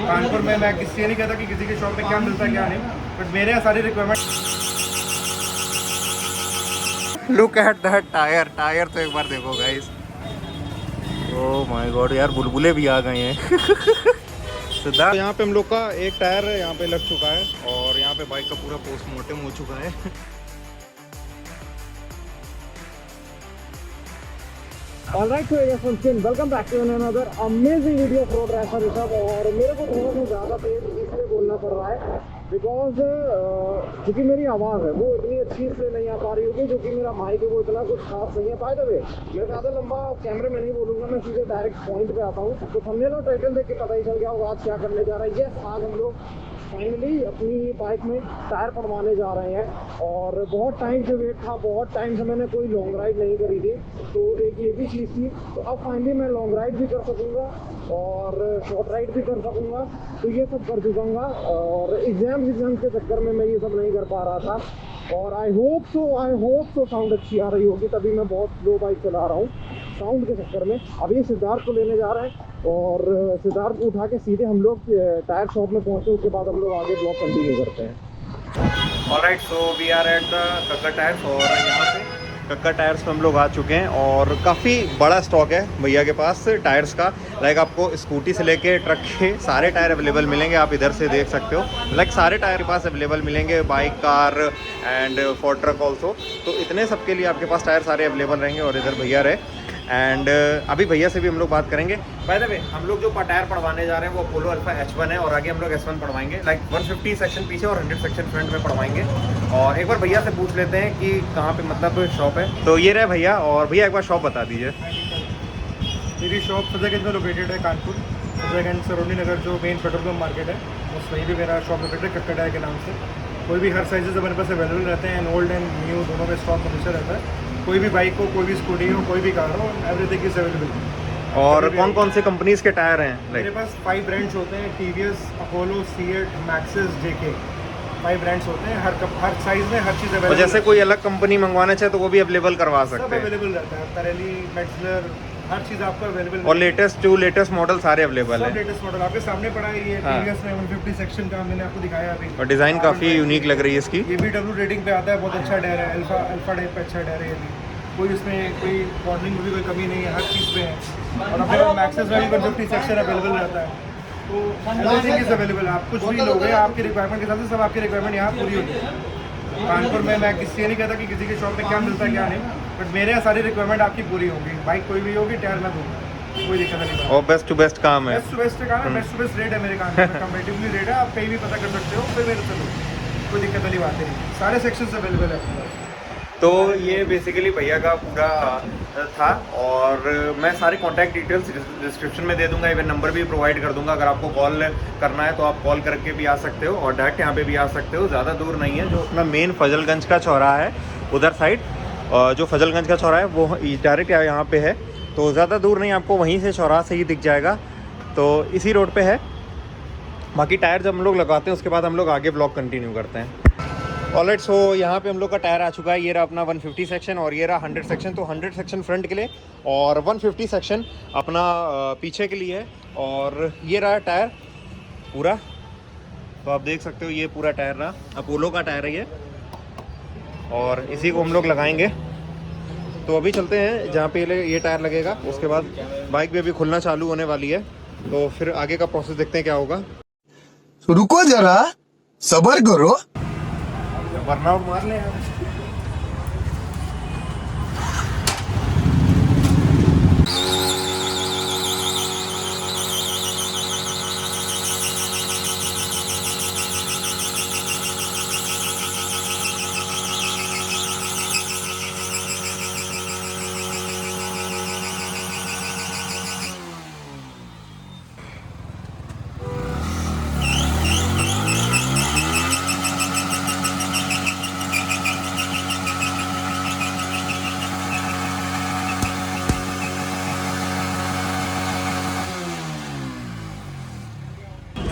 कानपुर में मैं किसी नहीं कहता कि किसी के शॉप पे क्या मिलता है क्या नहीं, बट मेरे यहाँ सारी requirement. Look at that tyre, tyre तो एक बार देखो गाइस। ओह माय गॉड यार, बुलबुले भी आ गए हैं। सिद्धार्थ, यहाँ पे हम लोग का एक टायर यहाँ पे लग चुका है और यहाँ पे बाइक का पूरा पोस्टमार्टम हो चुका है। Alright, so yes once again welcome back to another amazing video of road rasher Rishabh. और मेरे को थोड़ा सा ज़्यादा तेज इसलिए बोलना पड़ रहा है बिकॉज क्योंकि मेरी आवाज़ है वो इतनी अच्छी से नहीं आ पा रही होगी, जो कि मेरा माइक है वो इतना कुछ खास नहीं है। बाय द वे, मैं ज़्यादा लंबा कैमरे में नहीं बोलूँगा, मैं सीधे डायरेक्ट पॉइंट पे आता हूँ। तो थंबनेल और टाइटल देख के पता ही चल गया होगा आज क्या करने जा रहा है। यस, आज हम लोग फाइनली अपनी बाइक में टायर पड़वाने जा रहे हैं और बहुत टाइम से वेट था, बहुत टाइम से मैंने कोई लॉन्ग राइड नहीं करी थी, तो एक ये भी चीज़ थी। तो अब फाइनली मैं लॉन्ग राइड भी कर सकूँगा और शॉर्ट राइड भी कर सकूँगा, तो ये सब कर चुकाऊँगा। और एग्ज़ाम के चक्कर में मैं ये सब नहीं कर पा रहा था। और आई होप सो साउंड अच्छी आ रही होगी, तभी मैं बहुत स्लो बाइक चला रहा हूँ साउंड के चक्कर में। अभी सिद्धार्थ को लेने जा रहे हैं और सिद्धार्थ को उठा के सीधे हम लोग टायर शॉप में पहुंचे, उसके बाद हम लोग आगे ब्लॉग कंटिन्यू करते हैं। Alright, so we are at the Kakkar tyres और यहाँ पे कक्कर टायर्स पे हम लोग आ चुके हैं और काफ़ी बड़ा स्टॉक है भैया के पास टायर्स का। लाइक आपको स्कूटी से लेके ट्रक के सारे टायर अवेलेबल मिलेंगे, आप इधर से देख सकते हो। लाइक सारे टायर के पास अवेलेबल मिलेंगे, bike, car and for truck also. तो इतने सब के लिए आपके पास टायर सारे अवेलेबल रहेंगे और इधर भैया रहे। एंड अभी भैया से भी हम लोग बात करेंगे। बाय द वे, हम लोग जो टायर पड़वाने जा रहे हैं वो अपोलो अल्फा H1 है और आगे हम लोग S1 पड़वाएंगे। लाइक 150 सेक्शन पीछे और 100 सेक्शन फ्रंट में पड़वाएंगे। और एक बार भैया से पूछ लेते हैं कि कहाँ पे मतलब शॉप है। तो ये रहे भैया, और भैया एक बार शॉप बता दीजिए। मेरी शॉप फतेहगंज में लोकेटेड है, कानपुर फतेहगंज सरोनी नगर जो मेन पेट्रोल पंप मार्केट है, बस वहीं भी मेरा शॉप लोकेटेड है, कक्कर टायर के नाम से। कोई भी हर साइजेस हमारे पास अवेलेबल रहते हैं, ओल्ड एंड न्यू दोनों में स्टॉक हमेशा रहता है। कोई भी बाइक हो, कोई भी स्कूटी हो, कोई भी कार हो, एवरीथिंग इज अवेलेबल। और कौन कौन से कंपनीज के टायर हैं? मेरे पास 5 ब्रांड्स होते हैं, TVS, Apollo, CEAT, Maxxis, JK। 5 brands होते हैं, हर साइज में हर चीज़ अवेलेबल। जैसे कोई अलग कंपनी मंगवाना चाहे तो वो भी अवेलेबल करवा सकते सब हैं? अवेलेबल रहता है, Pirelli, Metzeler, हर चीज़ आपको अवेलेबल। और लेटेस्ट मॉडल सारे अवेलेबल है। लेटेस्ट मॉडल आपके सामने पड़ा है, ये TVS में 150 सेक्शन का मैंने आपको दिखाया अभी। और डिज़ाइन काफ़ी यूनिक लग रही है इसकी। ये भी डब्ल्यू रेटिंग पे आता है, बहुत अच्छा टायर है, अल्फा टाइप पे अच्छा टायर है ये भी। कोई इसमें कोई वार्निंग में भी कोई कमी नहीं है, हर चीज़ पे है। और अपने पास मैक्सिस में भी 150 सेक्शन अवेलेबल रहता है, तो एवरीथिंग इज अवेलेबल। आप कुछ भी लोगे आपकी रिक्वायरमेंट के हिसाब से, सब आपकी रिक्वायरमेंट यहाँ पूरी होगी। कानपुर में मैं किसी नहीं कहता कि किसी के शॉप पे क्या मिलता है क्या नहीं, बट मेरे यहाँ सारी रिक्वायरमेंट आपकी पूरी होगी। बाइक कोई भी होगी, टायर मैं दूँगा, कोई दिक्कत नहीं। और बेस्ट टू बेस्ट काम है, बेस्ट टू बेस्ट काम है, बेस्ट टू बेस्ट रेट है मेरे काम में, कंपेटिवली रेट है। आप कहीं भी पता कर सकते हो, फिर मेरे से लो, कोई दिक्कत वाली बात नहीं, सारे सेक्शन अवेलेबल है। तो ये बेसिकली भैया का पूरा था और मैं सारे कॉन्टैक्ट डिटेल्स डिस्क्रिप्शन में दे दूंगा, इवन नंबर भी प्रोवाइड कर दूंगा। अगर आपको कॉल करना है तो आप कॉल करके भी आ सकते हो और डायरेक्ट यहाँ पे भी आ सकते हो, ज़्यादा दूर नहीं है। जो अपना मेन फजलगंज का चौराहा है उधर साइड, जो फजलगंज का चौराहा है वो डायरेक्ट यहाँ पे है, तो ज़्यादा दूर नहीं, आपको वहीं से चौराहा से ही दिख जाएगा, तो इसी रोड पे है। बाकी टायर जब हम लोग लगाते हैं उसके बाद हम लोग आगे ब्लॉग कंटिन्यू करते हैं। ऑलराइट, सो यहाँ पे हम लोग का टायर आ चुका है। ये रहा अपना 150 सेक्शन और ये रहा 100 सेक्शन। तो 100 सेक्शन फ्रंट के लिए और 150 सेक्शन अपना पीछे के लिए है। और ये रहा टायर पूरा, तो आप देख सकते हो ये पूरा टायर रहा, अपोलो का टायर है ये, और इसी को हम लोग लगाएंगे। तो अभी चलते हैं जहाँ पे ये टायर लगेगा, उसके बाद बाइक भी अभी खुलना चालू होने वाली है, तो फिर आगे का प्रोसेस देखते हैं क्या होगा। रुको जरा, सबर करो, बर्नआउट मार ले यार।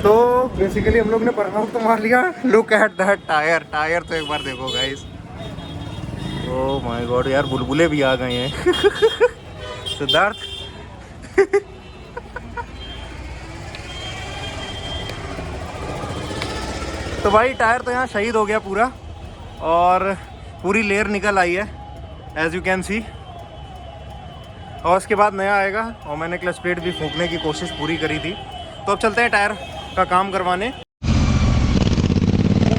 तो बेसिकली हम लोग ने बर्नआउट तो मार लिया। Look at that tyre, tyre तो एक बार देखो गाइस। ओह माय गॉड यार, बुलबुले भी आ गए हैं। सिद्धार्थ। तो भाई टायर तो यहाँ शहीद हो गया पूरा और पूरी लेयर निकल आई है एज यू कैन सी। और उसके बाद नया आएगा और मैंने क्लच प्लेट भी फूंकने की कोशिश पूरी करी थी। तो अब चलते हैं टायर का काम करवाने।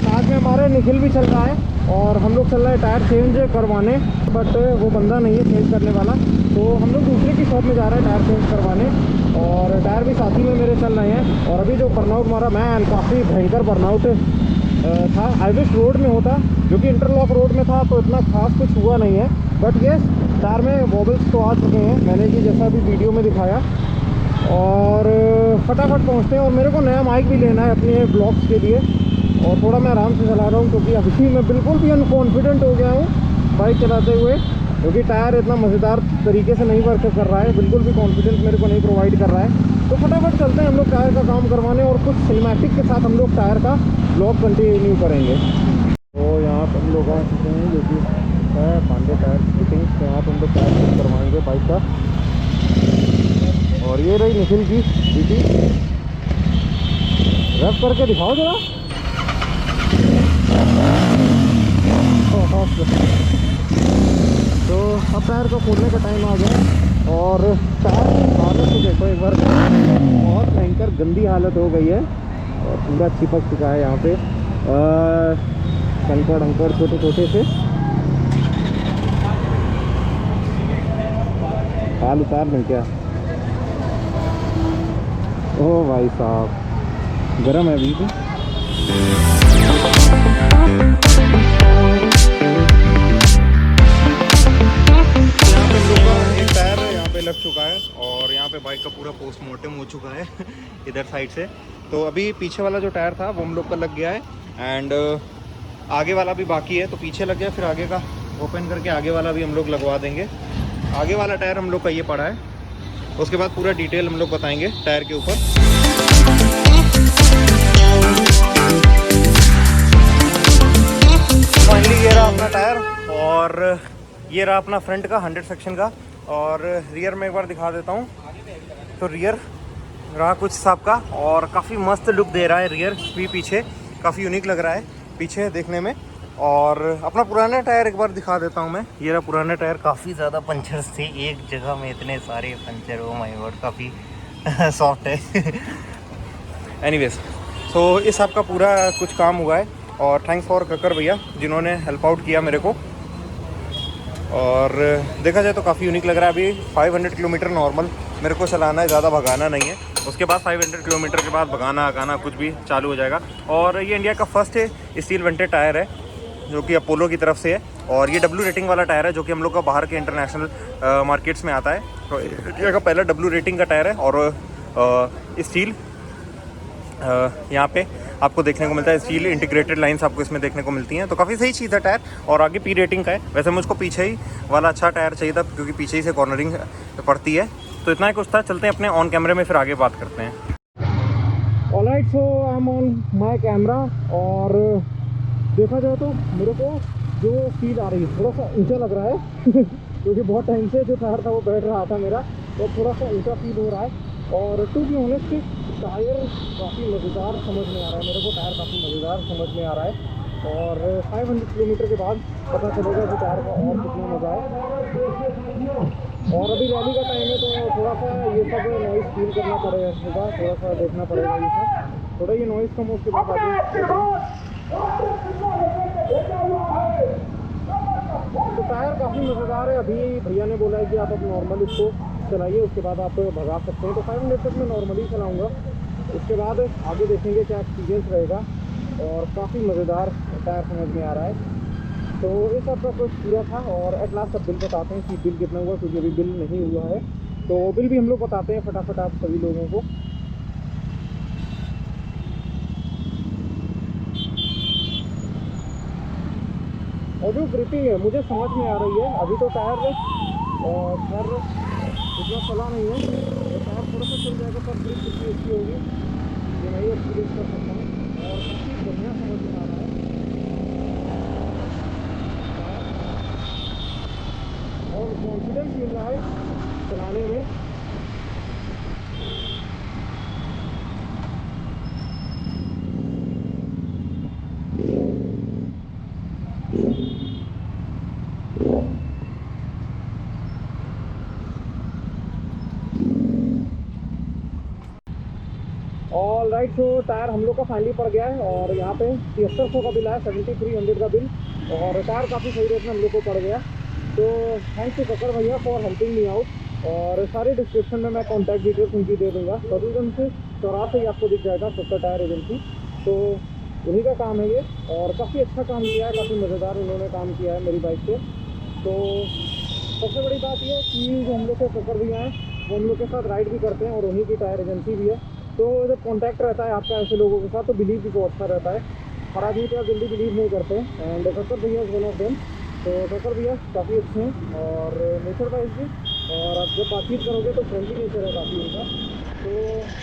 साथ में हमारे निखिल भी चल रहा है और हम लोग चल रहे हैं टायर चेंज करवाने, बट वो बंदा नहीं है चेंज करने वाला, तो हम लोग दूसरे की शॉप में जा रहे हैं टायर चेंज करवाने। और टायर भी साथ ही में मेरे चल रहे हैं। और अभी जो बर्नआउट मारा मैं, काफ़ी भयंकर बर्नआउट था। आई विश रोड में होता, जो कि इंटरलॉक रोड में था, तो इतना खास कुछ हुआ नहीं है। बट यस, टायर में वॉबल्स तो आ चुके हैं, मैंने कि जैसा अभी वीडियो में दिखाया। और फटाफट पहुँचते हैं। और मेरे को नया माइक भी लेना है अपने ब्लॉग्स के लिए, और थोड़ा मैं आराम से चला रहा हूँ क्योंकि अभी मैं बिल्कुल भी अनकॉन्फिडेंट हो गया हूँ बाइक चलाते हुए, क्योंकि टायर इतना मज़ेदार तरीके से नहीं वर्क कर रहा है, बिल्कुल भी कॉन्फिडेंस मेरे को नहीं प्रोवाइड कर रहा है। तो फटाफट चलते हैं हम लोग टायर का काम करवाने और कुछ सिनेमैटिक के साथ हम लोग टायर का ब्लॉग कंटिन्यू करेंगे। तो यहाँ पर हम लोग आ चुके हैं, जो कि है पांडे टायर फिटिंग्स। तो यहाँ पर हम लोग टायर चेंज करवाएंगे बाइक का। और ये रही निखिल की ड्यूटी, रफ करके दिखाओ जरा। तो अब टायर को खोलने का टाइम आ गया और टायर की हालत तो देखो एक बार, बहुत भयंकर गंदी हालत हो गई है और पूरा चिपक चुका है यहाँ पे कंकड़ अंकड़ छोटे छोटे से। हाल उतार लें क्या? ओ भाई साहब, गर्म है अभी भी। एक टायर यहाँ पे लग चुका है और यहाँ पे बाइक का पूरा पोस्टमार्टम हो चुका है इधर साइड से। तो अभी पीछे वाला जो टायर था वो हम लोग का लग गया है एंड आगे वाला भी बाकी है। तो पीछे लग गया, फिर आगे का ओपन करके आगे वाला भी हम लोग लगवा देंगे। आगे वाला टायर हम लोग का ये पड़ा है, उसके बाद पूरा डिटेल हम लोग बताएंगे टायर के ऊपर। फाइनली ये रहा अपना टायर और ये रहा अपना फ्रंट का 100 सेक्शन का। और रियर में एक बार दिखा देता हूँ। तो रियर रहा कुछ हिसाब का और काफ़ी मस्त लुक दे रहा है रियर भी, पीछे काफ़ी यूनिक लग रहा है पीछे देखने में। और अपना पुराना टायर एक बार दिखा देता हूँ मैं। ये रहा पुराना टायर, काफ़ी ज़्यादा पंचर्स थे एक जगह में, इतने सारे पंचर, ओ माय गॉड, काफ़ी सॉफ्ट है। एनीवेज, सो इस आपका पूरा कुछ काम हुआ है और थैंक्स फॉर कक्कर भैया जिन्होंने हेल्प आउट किया मेरे को। और देखा जाए तो काफ़ी यूनिक लग रहा है। अभी 500 किलोमीटर नॉर्मल मेरे को चलाना है, ज़्यादा भगाना नहीं है। उसके बाद 500 किलोमीटर के बाद भगाना आगाना कुछ भी चालू हो जाएगा। और ये इंडिया का फर्स्ट स्टील वेंटेड टायर है जो कि अपोलो की तरफ से है। और ये डब्ल्यू रेटिंग वाला टायर है जो कि हम लोग का बाहर के इंटरनेशनल मार्केट्स में आता है। तो इंडिया का पहला डब्ल्यू रेटिंग का टायर है और स्टील यहाँ पे आपको देखने को मिलता है। स्टील इंटीग्रेटेड लाइंस आपको इसमें देखने को मिलती हैं। तो काफ़ी सही चीज़ है टायर। और आगे पी रेटिंग का है। वैसे मुझको पीछे ही वाला अच्छा टायर चाहिए था क्योंकि पीछे ही से कॉर्नरिंग पड़ती है। तो इतना ही कुछ था, चलते हैं अपने ऑन कैमरे में, फिर आगे बात करते हैं। Alright, so I am on my camera. और देखा जाए तो मेरे को जो फील आ रही है, थोड़ा सा ऊंचा लग रहा है क्योंकि बहुत टाइम से जो टायर था वो बैठ रहा था मेरा, तो थोड़ा सा ऊंचा फील हो रहा है। और टू बी ऑनेस्ट टायर काफ़ी मज़ेदार समझ में आ रहा है मेरे को, टायर काफ़ी मज़ेदार समझ में आ रहा है। और 500 किलोमीटर के बाद पता चलेगा कि टायर का और कितना मज़ा है। और अभी रैली का टाइम है तो थोड़ा सा ये सब नॉइज़ फील करना पड़ेगा, थोड़ा सा देखना पड़ेगा ये सब, थोड़ा ये नॉइज़ कम हो उसके बाद आगे। तो टायर काफ़ी मज़ेदार है। अभी भैया ने बोला है कि आप अब नॉर्मल इसको चलाइए, उसके बाद आप भगा सकते हैं। तो 500 तक मैं नॉर्मली चलाऊँगा, उसके बाद आगे देखेंगे क्या एक्सपीरियंस रहेगा। और काफ़ी मज़ेदार टायर समझ में आ रहा है। तो इस सब का कुछ पूरा था। और एट लास्ट अब बिल बताते हैं कि बिल कितना हुआ, क्योंकि अभी बिल नहीं हुआ है। तो बिल भी हम लोग बताते हैं फटाफट आप सभी लोगों को। और जो ग्रिपिंग है मुझे समझ में आ रही है। अभी तो टायर खैर इतना चला नहीं है, तो टायर थोड़ा सा चल जाएगा पर ग्रिप कितनी अच्छी होगी ये मैं ही एक्सपीरियंस कर सकता हूँ। और काफ़ी बढ़िया समझ में आ रहा है और कॉन्फिडेंस मिल रहा है चलाने में। ऑल राइट, सो टायर हम लोग का फाइनली पड़ गया है और यहाँ पे 7300 का बिल आया, 7300 का बिल, और टायर काफ़ी सही रेट में हम लोग को पड़ गया। तो थैंक्स टू कक्कर भैया फॉर हेल्पिंग मी आउट, और सारी डिस्क्रिप्शन में मैं कॉन्टैक्ट डिटेल्स उनकी दे दूँगा। सदुगन से चौराहे ही आपको दिख जाएगा कक्कर टायर एजेंसी, तो उन्हीं का काम है ये, और काफ़ी अच्छा काम किया है, काफ़ी मज़ेदार उन्होंने काम किया है मेरी बाइक पे। तो सबसे बड़ी बात ये है कि जो हम लोग के कक्कर भैया हैं वो हम लोग के साथ राइड भी करते हैं और उन्हीं की टायर एजेंसी भी है। तो जब कॉन्टैक्ट रहता है आपका ऐसे लोगों के साथ तो बिलीव भी बहुत अच्छा रहता है, हर आदमी तो आप जल्दी बिलीव नहीं करते हैं। एंड कक्कर भैया इज़ वन ऑफ देम। तो कक्कर भैया काफ़ी अच्छे हैं और नेचर वाइज भी, और आप जब बातचीत करोगे तो फ्रेंडली नेचर है काफ़ी उनका। तो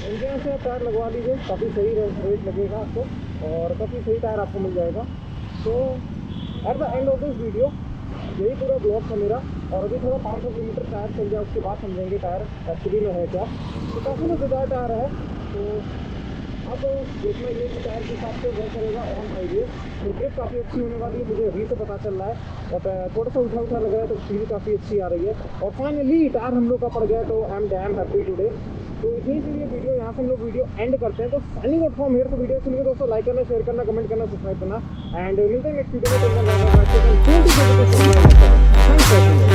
उनके यहाँ से आप टायर लगवा लीजिए, काफ़ी सही रेट लगेगा आपको और काफ़ी सही टायर आपको मिल जाएगा। तो at the end of this video यही पूरा ब्लॉग था मेरा, और अभी थोड़ा 500 किलोमीटर टायर चल जाए उसके बाद समझेंगे टायर एक्चुअली में है क्या। तो काफ़ी मज़ेदार टायर है। तो अब देखना ये कि टायर के हिसाब से वर्क करेगा ऑन हाईवे, तो ट्रिप काफ़ी अच्छी होने वाली है, मुझे अभी से पता चल रहा है। और थोड़ा सा उठा उठा लगा है तो फील काफ़ी अच्छी आ रही है, और फाइनली टायर हम लोग का पड़ गया, तो I am damn happy today. तो इतनी सी ये वीडियो, यहाँ से हम लोग वीडियो एंड करते हैं। तो साइनिंग आउट फ्रॉम हियर। तो वीडियो अच्छी लगे दोस्तों लाइक करना, शेयर करना, कमेंट करना, सब्सक्राइब करना, एंड मिलते हैं नेक्स्ट वीडियो में। Thanks for